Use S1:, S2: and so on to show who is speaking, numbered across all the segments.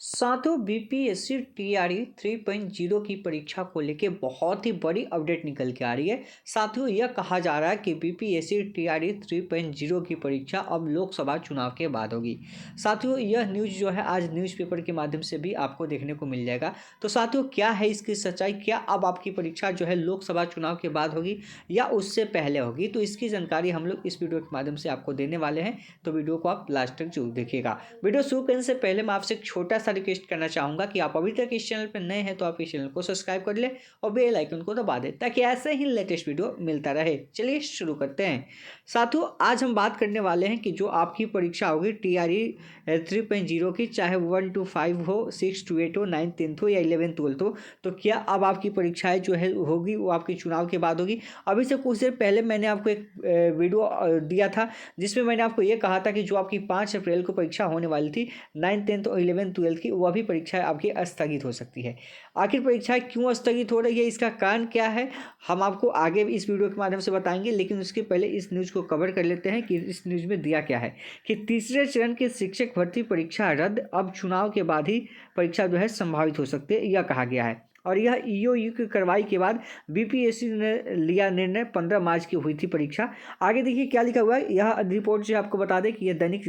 S1: साथियों BPSC TRE 3.0 की परीक्षा को लेकर बहुत ही बड़ी अपडेट निकल के आ रही है। साथियों यह कहा जा रहा है कि बीपीएससी टीआरई 3.0 की परीक्षा अब लोकसभा चुनाव के बाद होगी। साथियों यह न्यूज़ जो है आज न्यूज़पेपर के माध्यम से भी आपको देखने को मिल जाएगा। तो साथियों क्या है इसकी सच्चाई, क्या अब आपकी परीक्षा जो है लोकसभा चुनाव के बाद होगी या उससे पहले होगी, तो इसकी जानकारी हम लोग इस वीडियो के माध्यम से आपको देने वाले हैं। तो वीडियो को आप लास्ट तक जरूर देखिएगा। वीडियो शुरू करने से पहले मैं आपसे एक छोटा सा रिक्वेस्ट करना चाहूँगा कि आप अभी तक इस चैनल पर नए हैं तो आप इस चैनल को सब्सक्राइब कर ले और बेल आइकन को दबा दें ताकि ऐसे ही लेटेस्ट वीडियो मिलता रहे। चलिए शुरू करते हैं। साथियों आज हम बात करने वाले हैं कि जो आपकी परीक्षा होगी टीआरई 3.0 की, चाहे 1 to 5 हो, 6 to 8 हो, 9th 10th हो या 11th 12th हो, तो क्या अब आपकी परीक्षाएं जो है होगी वो आपके चुनाव के बाद होगी। अभी से कुछ देर पहले मैंने आपको एक वीडियो दिया था जिसमें मैंने आपको ये कहा था कि जो आपकी 5 अप्रैल को परीक्षा होने वाली थी 9th 10th और 11th 12th की, वह भी परीक्षाएं आपकी स्थगित हो सकती है। आखिर परीक्षाएं क्यों स्थगित हो रही है, इसका कारण क्या है, हम आपको आगे इस वीडियो के माध्यम से बताएंगे। लेकिन उसके पहले इस न्यूज़ को कवर कर लेते हैं कि इस न्यूज़ में दिया क्या है कि तीसरे चरण की शिक्षक भर्ती परीक्षा रद्द, अब चुनाव के बाद ही परीक्षा जो है संभावित हो सकती है, यह कहा गया है। और यह ईओयू की कार्रवाई के बाद बीपीएससी ने लिया निर्णय। 15 मार्च की हुई थी परीक्षा। आगे देखिए क्या लिखा हुआ है। यह रिपोर्ट जो आपको बता दें कि यह दैनिक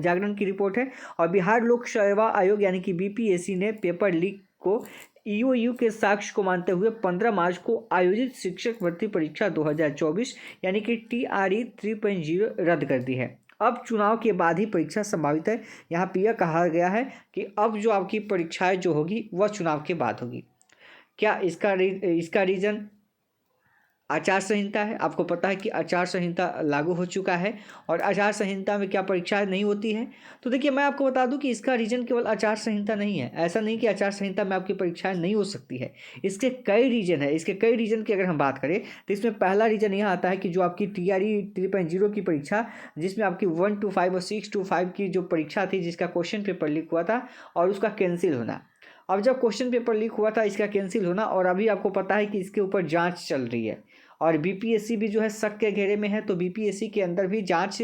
S1: जागरण की रिपोर्ट है और बिहार लोक सेवा आयोग यानी कि बीपीएससी ने पेपर लीक को ईओयू के साक्ष्य को मानते हुए 15 मार्च को आयोजित शिक्षक भर्ती परीक्षा 2024 यानी कि टीआरई 3.0 रद्द कर दी है। अब चुनाव के बाद ही परीक्षा संभावित है। यहाँ पे यह कहा गया है कि अब जो आपकी परीक्षाएं जो होगी वह चुनाव के बाद होगी। क्या इसका रीज़न आचार संहिता है। आपको पता है कि आचार संहिता लागू हो चुका है और आचार संहिता में क्या परीक्षाएं नहीं होती हैं। तो देखिए मैं आपको बता दूं कि इसका रीज़न केवल आचार संहिता नहीं है। ऐसा नहीं कि आचार संहिता में आपकी परीक्षाएं नहीं हो सकती है, इसके कई रीज़न है। इसके कई रीज़न की अगर हम बात करें तो इसमें पहला रीज़न यह आता है कि जो आपकी टीआरई 3.0 की परीक्षा, जिसमें आपकी 1 to 5 और 6 to 5 की जो परीक्षा थी, जिसका क्वेश्चन पेपर लीक हुआ था और उसका कैंसिल होना। अब जब क्वेश्चन पेपर लीक हुआ था, इसका कैंसिल होना, और अभी आपको पता है कि इसके ऊपर जांच चल रही है और बीपीएससी भी जो है शक के घेरे में है, तो बीपीएससी के अंदर भी जांच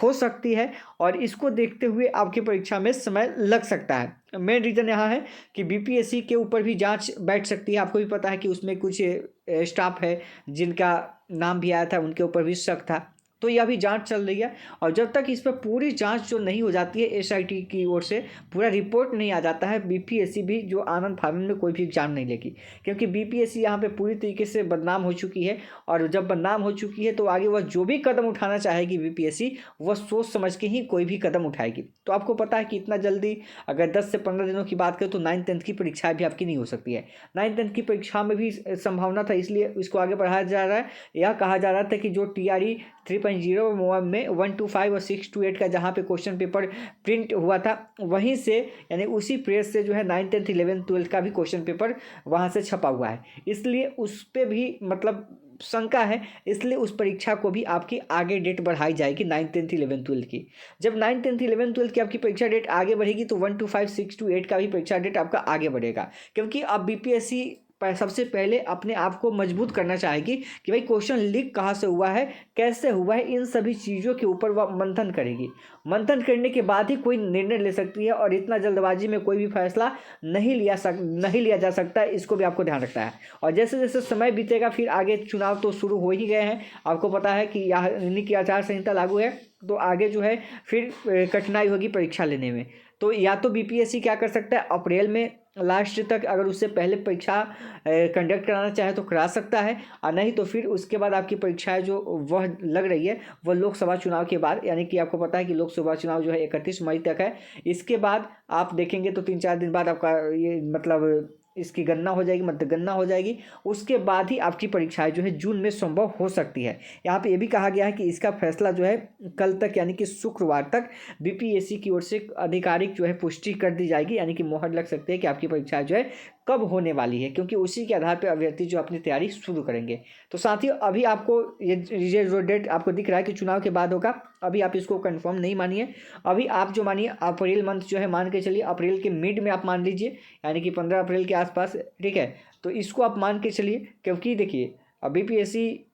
S1: हो सकती है और इसको देखते हुए आपकी परीक्षा में समय लग सकता है। मेन रीज़न यहाँ है कि बीपीएससी के ऊपर भी जांच बैठ सकती है। आपको भी पता है कि उसमें कुछ स्टाफ है जिनका नाम भी आया था, उनके ऊपर भी शक था, तो यह भी जांच चल रही है। और जब तक इस पर पूरी जांच जो नहीं हो जाती है एसआईटी की ओर से, पूरा रिपोर्ट नहीं आ जाता है, बीपीएससी भी जो आनंद फानंद में कोई भी एग्जाम नहीं लेगी, क्योंकि बीपीएससी यहाँ पे पूरी तरीके से बदनाम हो चुकी है। और जब बदनाम हो चुकी है तो आगे वह जो भी कदम उठाना चाहेगी बीपीएससी, वह सोच समझ के ही कोई भी कदम उठाएगी। तो आपको पता है कि इतना जल्दी अगर 10 से 15 दिनों की बात करें तो 9th 10th की परीक्षा भी आपकी नहीं हो सकती है। 9th 10th की परीक्षा में भी संभावना था, इसलिए इसको आगे बढ़ाया जा रहा है। यह कहा जा रहा था कि जो टीआरई 3.0 में 1 to 5 और 6 to 8 का जहाँ पे क्वेश्चन पेपर प्रिंट हुआ था, वहीं से यानी उसी प्रेस से जो है 9th 10th 11th 12th का भी क्वेश्चन पेपर वहाँ से छपा हुआ है, इसलिए उस पर भी मतलब शंका है। इसलिए उस परीक्षा को भी आपकी आगे डेट बढ़ाई जाएगी 9th 10th 11th 12th की। जब 9th 10th 11th 12th की आपकी परीक्षा डेट आगे बढ़ेगी तो 1 to 5 6 to 8 का भी परीक्षा डेट आपका आगे बढ़ेगा, क्योंकि अब बीपीएससी सबसे पहले अपने आप को मजबूत करना चाहेगी कि भाई क्वेश्चन लीक कहाँ से हुआ है, कैसे हुआ है, इन सभी चीज़ों के ऊपर वह मंथन करेगी। मंथन करने के बाद ही कोई निर्णय ले सकती है और इतना जल्दबाजी में कोई भी फैसला नहीं लिया जा सकता है, इसको भी आपको ध्यान रखना है। और जैसे जैसे समय बीतेगा फिर आगे चुनाव तो शुरू हो ही गए हैं। आपको पता है कि यानी कि आचार संहिता लागू है, तो आगे जो है फिर कठिनाई होगी परीक्षा लेने में। तो या तो बीपीएससी क्या कर सकता है, अप्रैल में लास्ट तक अगर उससे पहले परीक्षा कंडक्ट कराना चाहे तो करा सकता है, और नहीं तो फिर उसके बाद आपकी परीक्षाएं जो वह लग रही है वह लोकसभा चुनाव के बाद, यानी कि आपको पता है कि लोकसभा चुनाव जो है 31 मई तक है। इसके बाद आप देखेंगे तो 3-4 दिन बाद आपका ये मतलब इसकी गणना हो जाएगी, मतगणना हो जाएगी। उसके बाद ही आपकी परीक्षाएं जो है जून में संभव हो सकती है। यहाँ पे ये भी कहा गया है कि इसका फैसला जो है कल तक यानी कि शुक्रवार तक बीपीएससी की ओर से आधिकारिक जो है पुष्टि कर दी जाएगी, यानी कि मोहर लग सकती है कि आपकी परीक्षा जो है कब होने वाली है, क्योंकि उसी के आधार पर अभ्यर्थी जो अपनी तैयारी शुरू करेंगे। तो साथियों अभी आपको ये जो डेट आपको दिख रहा है कि चुनाव के बाद होगा, अभी आप इसको कंफर्म नहीं मानिए। अभी आप जो मानिए अप्रैल मंथ जो है मान के चलिए, अप्रैल के मिड में आप मान लीजिए, यानी कि 15 अप्रैल के आसपास, ठीक है। तो इसको आप मान के चलिए, क्योंकि देखिए अब बीपीएससी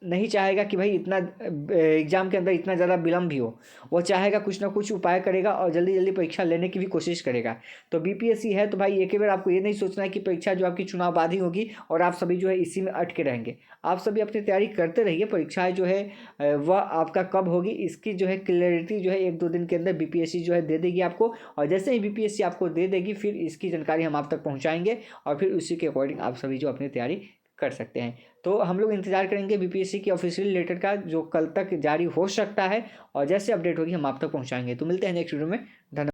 S1: नहीं चाहेगा कि भाई इतना एग्ज़ाम के अंदर इतना ज़्यादा विलम्ब भी हो। वो चाहेगा कुछ ना कुछ उपाय करेगा और जल्दी जल्दी परीक्षा लेने की भी कोशिश करेगा। तो बीपीएससी है तो भाई एक ही बार आपको ये नहीं सोचना है कि परीक्षा जो आपकी चुनाव बाद ही होगी और आप सभी जो है इसी में अटके रहेंगे। आप सभी अपनी तैयारी करते रहिए। परीक्षाएं जो है वह आपका कब होगी इसकी जो है क्लैरिटी जो है 1-2 दिन के अंदर बीपीएससी जो है दे देगी आपको। और जैसे ही बीपीएससी आपको दे देगी फिर इसकी जानकारी हम आप तक पहुँचाएंगे और फिर उसी के अकॉर्डिंग आप सभी जो अपनी तैयारी कर सकते हैं। तो हम लोग इंतजार करेंगे बीपीएससी की ऑफिशियल लेटर का जो कल तक जारी हो सकता है और जैसे अपडेट होगी हम आप तक पहुंचाएंगे। तो मिलते हैं नेक्स्ट वीडियो में। धन्यवाद।